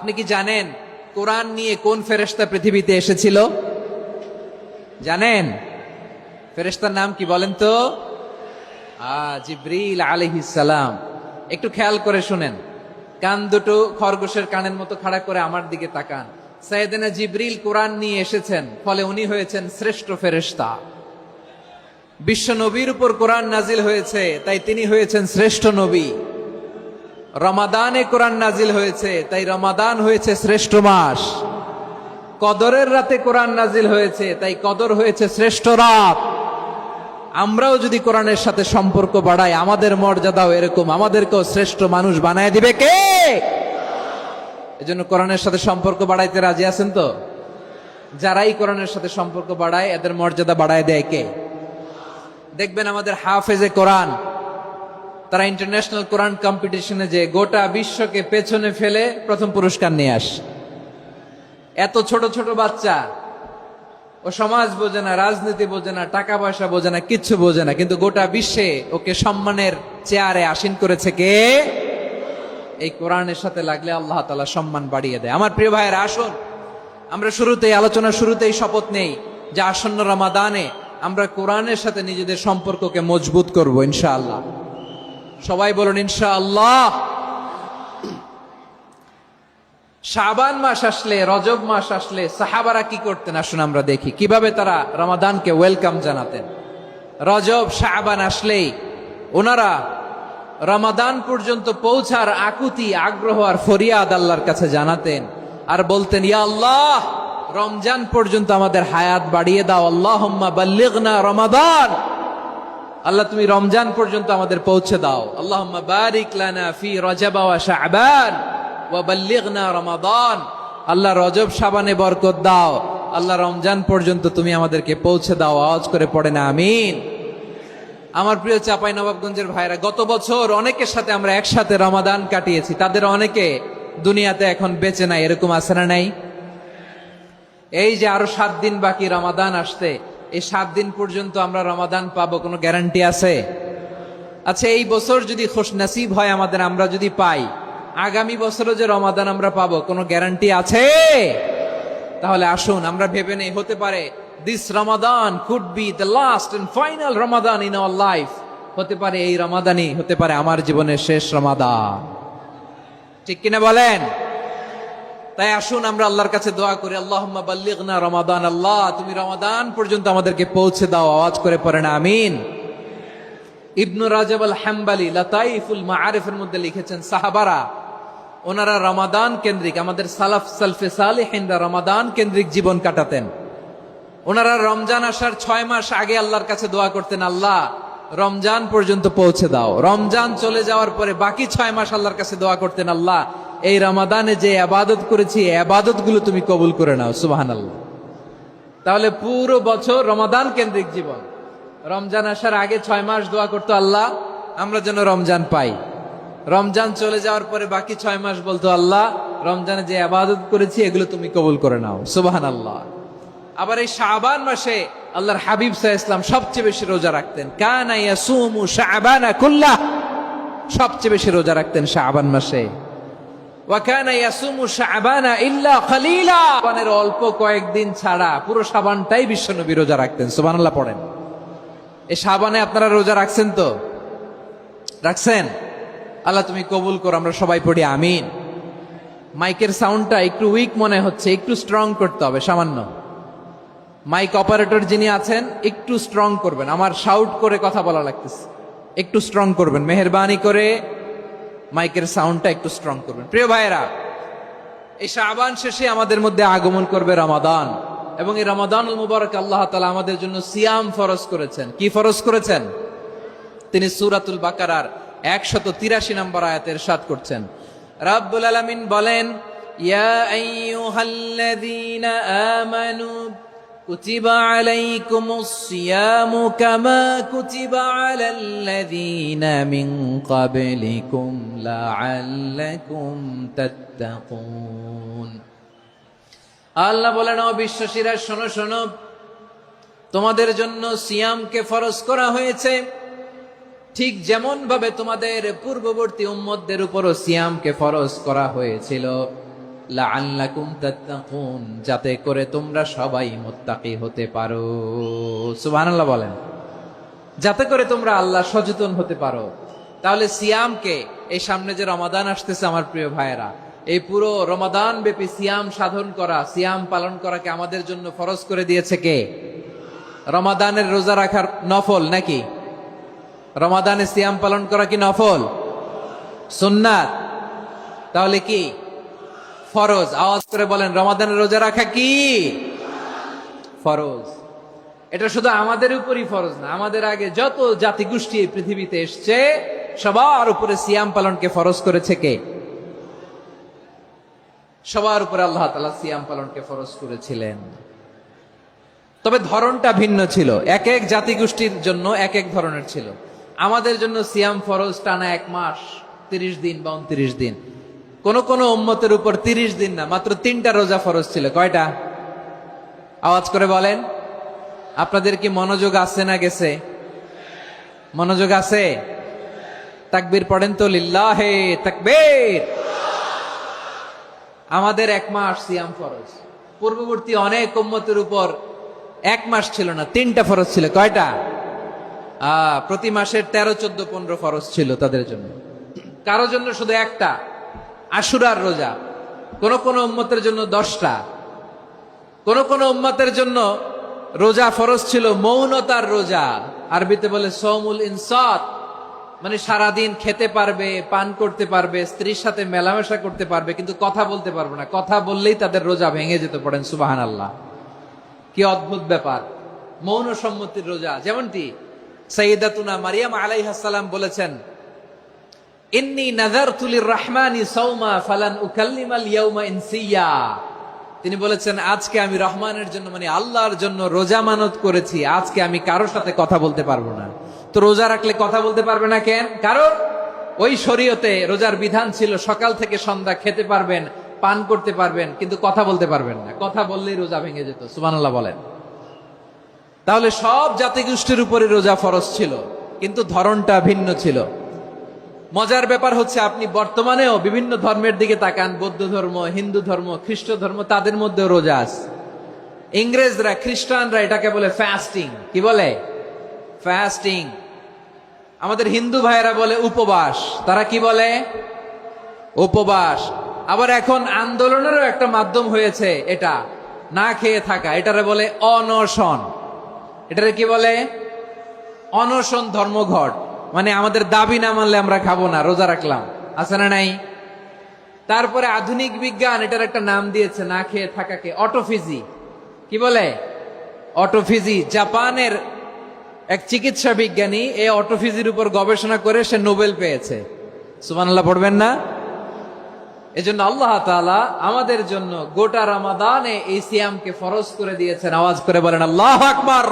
আপনি কি জানেন কোরআন নিয়ে কোন ফেরেশতা পৃথিবীতে এসেছিল? জানেন ফেরেশতার নাম কি বলেন তো? জিবরিল আলাইহিস সালাম। একটু খেয়াল করে শুনেন, কান দুটো খরগোশের কানের মতো খাড়া করে আমার দিকে তাকান। সাইয়েদনা জিবরিল কোরআন নিয়ে এসেছেন, ফলে উনি হয়েছেন শ্রেষ্ঠ ফেরেশতা। বিশ্ব নবীর উপর কোরআন নাজিল হয়েছে, তাই তিনি হয়েছেন শ্রেষ্ঠ নবী। রমাদানে কোরআন নাজিল হয়েছে, তাই রমাদান হয়েছে শ্রেষ্ঠ মাস। কদরের রাতে কোরআন নাজিল হয়েছে, তাই কদর হয়েছে শ্রেষ্ঠ রাত। আমরাও যদি কোরআনের সাথে সম্পর্ক বাড়াই, আমাদের মর্যাদাও এরকম, আমাদেরকেও শ্রেষ্ঠ মানুষ বানায় দিবে কে? এজন্য কোরআনের সাথে সম্পর্ক বাড়াইতে রাজি আছেন তো? যারাই কোরআনের সাথে সম্পর্ক বাড়ায়, এদের মর্যাদা বাড়ায় দেয় কে? দেখবেন আমাদের হাফেজে কোরআন, তারা ইন্টারন্যাশনাল কোরআন কম্পিটিশনে যে গোটা বিশ্বকে পেছনে ফেলে প্রথম পুরস্কার নিয়ে আসে। এত ছোট ছোট বাচ্চা, ও সমাজ বোঝে না, রাজনীতি বোঝে না, টাকা পয়সা বোঝে না, কিচ্ছু বোঝে না, কিন্তু গোটা বিশ্বে ওকে সম্মানের চেয়ারে আসীন করেছে কে? এই কোরআনের সাথে লাগলে আল্লাহ তাআলা সম্মান বাড়িয়ে দেয়। আমার প্রিয় ভাইয়েরা, আসুন আমরা আলোচনার শুরুতেই শপথ নেই যে আসন্ন রমাদানে আমরা কোরআনের সাথে নিজেদের সম্পর্ককে মজবুত করব ইনশাআল্লাহ। সবাই বলুন ইনশাআল্লাহ। শাবান মাস আসলে, রজব মাস আসলে সাহাবারা কি করতেন আসুন আমরা দেখি কিভাবে তারা রমাদানকে ওয়েলকাম জানাতেন। রজব শাবান আসলেই ওনারা রমাদান পর্যন্ত পৌঁছার আকুতি, আগ্রহ আর ফরিয়াদ আল্লাহর কাছে জানাতেন আর বলতেন, ইয়া আল্লাহ, রমজান পর্যন্ত আমাদের হায়াত বাড়িয়ে দাও। আল্লাহুম্মা বাল্লিগনা রমাদান, আল্লাহ তুমি রমজান পর্যন্ত আমাদের পৌঁছে দাও। আল্লাহুম্মা বারিক লানা ফি রজব ওয়া শাবান ওয়া বাল্লিগনা রমাদান, আল্লাহ রজব শাবানে বরকত দাও, আল্লাহ রমজান পর্যন্ত তুমি আমাদেরকে পৌঁছে দাও। আওয়াজ করে পড়েন আমিন। আমার প্রিয় চাঁপাইনবাবগঞ্জের ভাইরা, গত বছর অনেকের সাথে আমরা একসাথে রমাদান কাটিয়েছি, তাদের অনেকে দুনিয়াতে এখন বেঁচে নাই, এরকম আছে না নাই? এই যে আরো 7 দিন বাকি রমাদান আসতে, এই 7 দিন পর্যন্ত আমরা রমাদান পাবো, কোনো গ্যারান্টি আছে? আচ্ছা, এই বছর যদি খুশনসিব হয় আমাদের, আমরা যদি পাই, আগামী বছরও যে রমাদান আমরা পাবো, কোনো গ্যারান্টি আছে? তাহলে আসুন আমরা ভেবে নেই, হতে পারে this Ramadan could be the last and final Ramadan in our life. হতে পারে এই রমাদানই হতে পারে আমার জীবনের শেষ রমাদান। ঠিক কিনা বলেন? তাই আসুন আমরা আল্লাহর কাছে দোয়া করি, আল্লাহুম্মা বাল্লিগনা রমাদান, আল্লাহ তুমি রমাদান পর্যন্ত আমাদেরকে পৌঁছে দাও। আওয়াজ করে পড়েন আমিন। ইবনু রাজব আল হাম্বলি লাতাইফুল মাআরিফের মধ্যে লিখেছেন, সাহাবারা ওনারা রমাদান কেন্দ্রিক, আমাদের সালফে সালেহিনরা রমাদান কেন্দ্রিক জীবন কাটাতেন। ওনারা রমজান আসার 6 মাস আগে আল্লাহর কাছে দোয়া করতেন, আল্লাহ রমজান পর্যন্ত পৌঁছে দাও। রমজান চলে যাওয়ার পরে বাকি 6 মাস আল্লাহর কাছে দোয়া করতেন, আল্লাহ এই রমাদানে যে ইবাদত করেছি, ইবাদত গুলো তুমি কবুল করে নাও। সুবহানাল্লাহ। তাহলে পুরো বছর রমাদান কেন্দ্রিক জীবন। রমজান আসার আগে 6 মাস দোয়া করতো, আল্লাহ আমরা যেন রমজান পাই। রমজান চলে যাওয়ার পরে বাকি 6 মাস বলতো, আল্লাহ রমজানে যে ইবাদত করেছি এগুলো তুমি কবুল করে নাও। সুবহানাল্লাহ। আবার এই শাবান মাসে আল্লাহর হাবিব সাল্লাল্লাহু আলাইহি ওয়াসাল্লাম সবচেয়ে বেশি রোজা রাখতেন। কানা ইয়াসুমু শাবানা কুল্লাহ, সবচেয়ে বেশি রোজা রাখতেন শাবান মাসে। ওয়া কানা ইয়াসুমু শাবানা ইল্লা কলিলা, শাবানের অল্প কয়েকদিন ছাড়া পুরো শাবানটাই বিশ্বনবী রোজা রাখতেন। সুবহানাল্লাহ পড়েন। এই শাবানে আপনারা রোজা রাখছেন তো? রাখছেন? আল্লাহ তুমি কবুল করো, আমরা সবাই পড়ি আমিন। মাইকের সাউন্ডটা একটু উইক মনে হচ্ছে, একটু স্ট্রং করতে হবে সামান্য। মাইক অপারেটর যিনি আছেন একটু স্ট্রং করবেন, আমার শাউট করে কথা বলা লাগতেছে, একটু স্ট্রং করবেন মেহেরবানি করে, মাইকের সাউন্ডটা একটু স্ট্রং করবেন। প্রিয় ভাইয়েরা, এই শাবান শেষে আমাদের মধ্যে আগমন করবে রমাদান, এবং এই রমাদানুল মুবারক আল্লাহ তাআলা আমাদের জন্য সিয়াম ফরজ করেছেন। কি ফরজ করেছেন? তিনি সূরাতুল বাকারার 183 নম্বর আয়াতে ইরশাদ করছেন, রাব্বুল আলামিন বলেন, ইয়া আইয়ুহাল্লাযীনা আমানু কুতিবা আলাইকুমুস সিয়ামু কামা কুতিবা আলাল্লাযীনা মিন ক্বাবলিকুম লাআল্লাকুম তাত্তাকুন। আল্লাহ বলেন, ও বিশ্বাসীরা শোনো শোনো, তোমাদের জন্য সিয়ামকে ফরজ করা হয়েছে, ঠিক যেমন ভাবে তোমাদের পূর্ববর্তী উম্মতদের উপরও সিয়ামকে ফরজ করা হয়েছিল। লাআল্লাকুম তাত্তাকুন, যাতে করে তোমরা সবাই মুত্তাকি হতে পারো। সুবহানাল্লাহ বলেন। যাতে করে তোমরা আল্লাহ সচেতন হতে পারো। তাহলে সিয়ামকে, এই সামনে যে রমাদান আসতেছে আমার প্রিয় ভাইয়েরা, এই পুরো রমাদান ব্যাপী সিয়াম সাধন করা, সিয়াম পালন করাকে আমাদের জন্য ফরজ করে দিয়েছে কে? রমাদানের রোজা রাখার নফল নাকি? রমাদানে সিয়াম পালন করা কি নফল? সুন্নাত? তাহলে কি ফরজ? আওয়াজ করে বলেন, রমাদানের রোজা রাখা কি ফরজ? এটা শুধু আমাদের উপরই ফরজ না, আমাদের আগে যত জাতিগোষ্ঠী এই পৃথিবীতে এসছে সবার উপরে সিয়াম পালনকে ফরজ করেছে কে? সবার উপরে আল্লাহ তাআলা সিয়াম পালনকে ফরজ করেছিলেন। তবে ধরনটা ভিন্ন ছিল, এক এক জাতিগোষ্ঠীর জন্য এক এক ধরনের ছিল। আমাদের জন্য সিয়াম ফরজ টানা 1 মাস 30 দিন বা 29 দিন। কোন কোন উম্মতের উপর 30 দিন না, মাত্র 3টা রোজা ফরজ ছিল। কয়টা? আওয়াজ করে বলেন। আপনাদের কি মনোযোগ আছে না গেছে? মনোযোগ আছে? তাকবীর পড়েন তো, লিল্লাহে তাকবীর। আমাদের 1 মাস সিয়াম ফরজ। পূর্ববর্তী অনেক উম্মতের উপর 1 মাস ছিল না, 3টা ফরজ ছিল। কয়টা? প্রতি মাসের 13, 14, 15 ফরজ ছিল তাদের জন্য। কারো জন্য শুধু একটা, আশুরার রোজা। কোন কোন উম্মতের জন্য 10টা। কোন কোন উম্মতের জন্য রোজা ফরজ ছিল মৌনতার রোজা, আরবিতে বলে সৌমুল ইনসাত, মানে সারাদিন খেতে পারবে, পান করতে পারবে, স্ত্রীর সাথে মেলামেশা করতে পারবে, কিন্তু কথা বলতে পারবে না। কথা বললেই তাদের রোজা ভেঙে যেত। পড়েন সুবহানাল্লাহ। কি অদ্ভুত ব্যাপার! মৌন সম্মতির রোজা। যেমনটি সাইয়্যিদাতুনা মারিয়াম আলাইহিস সালাম বলেছেন, ইন্নী নাযারতু লির-রাহমানি সাওমা ফালান উকাল্লিমাল ইয়াওমা ইনসিয়া। তিনি বলেছেন, আজকে আমি রহমানের জন্য, মানে আল্লাহর জন্য রোজা মানত করেছি, আজকে আমি কারোর সাথে কথা বলতে পারবো না। তো রোজা রাখলে কথা বলতে পারবে না কেন? কারণ ওই শরীয়তে রোজার বিধান ছিল সকাল থেকে সন্ধ্যা খেতে পারবেন, পান করতে পারবেন, কিন্তু কথা বলতে পারবেন না। কথা বললেই রোজা ভেঙে যেত। সুবহানাল্লাহ বলেন। তাহলে সব জাতিগোষ্ঠীর উপরে রোজা ফরজ ছিল, কিন্তু ধরনটা ভিন্ন ছিল। মজার ব্যাপার হচ্ছে, আপনি বর্তমানেও বিভিন্ন ধর্মের দিকে তাকান, বৌদ্ধ ধর্ম, হিন্দু ধর্ম, খ্রিস্ট ধর্ম, তাদের মধ্যেও রোজা আছে। ইংরেজরা, খ্রিস্টানরা এটাকে বলে ফাস্টিং। কি বলে? ফাস্টিং। আমাদের হিন্দু ভাইয়েরা বলে উপবাস। তারা কি বলে? উপবাস। আবার এখন আন্দোলনেরও একটা মাধ্যম হয়েছে এটা, না খেয়ে থাকা। এটারে বলে অনশন। এটারে কি বলে? অনশন ধর্মঘট। মানে আমাদের দাবি না মানলে আমরা খাবো না, রোজা রাখলাম। আছে না নাই? তারপরে আধুনিক বিজ্ঞান এটার একটা নাম দিয়েছে না খেয়ে থাকাকে, অটোফিজি। কি বলে? অটোফিজি। জাপানের এক চিকিৎসা বিজ্ঞানী এই অটোফিজির উপর গবেষণা করে সে নোবেল পেয়েছে। সুবহানাল্লাহ পড়বেন না? এজন্য আল্লাহ তাআলা আমাদের জন্য গোটা রমাদানে এই সিয়ামকে ফরজ করে দিয়েছেন। আওয়াজ করে বলেন আল্লাহু আকবার।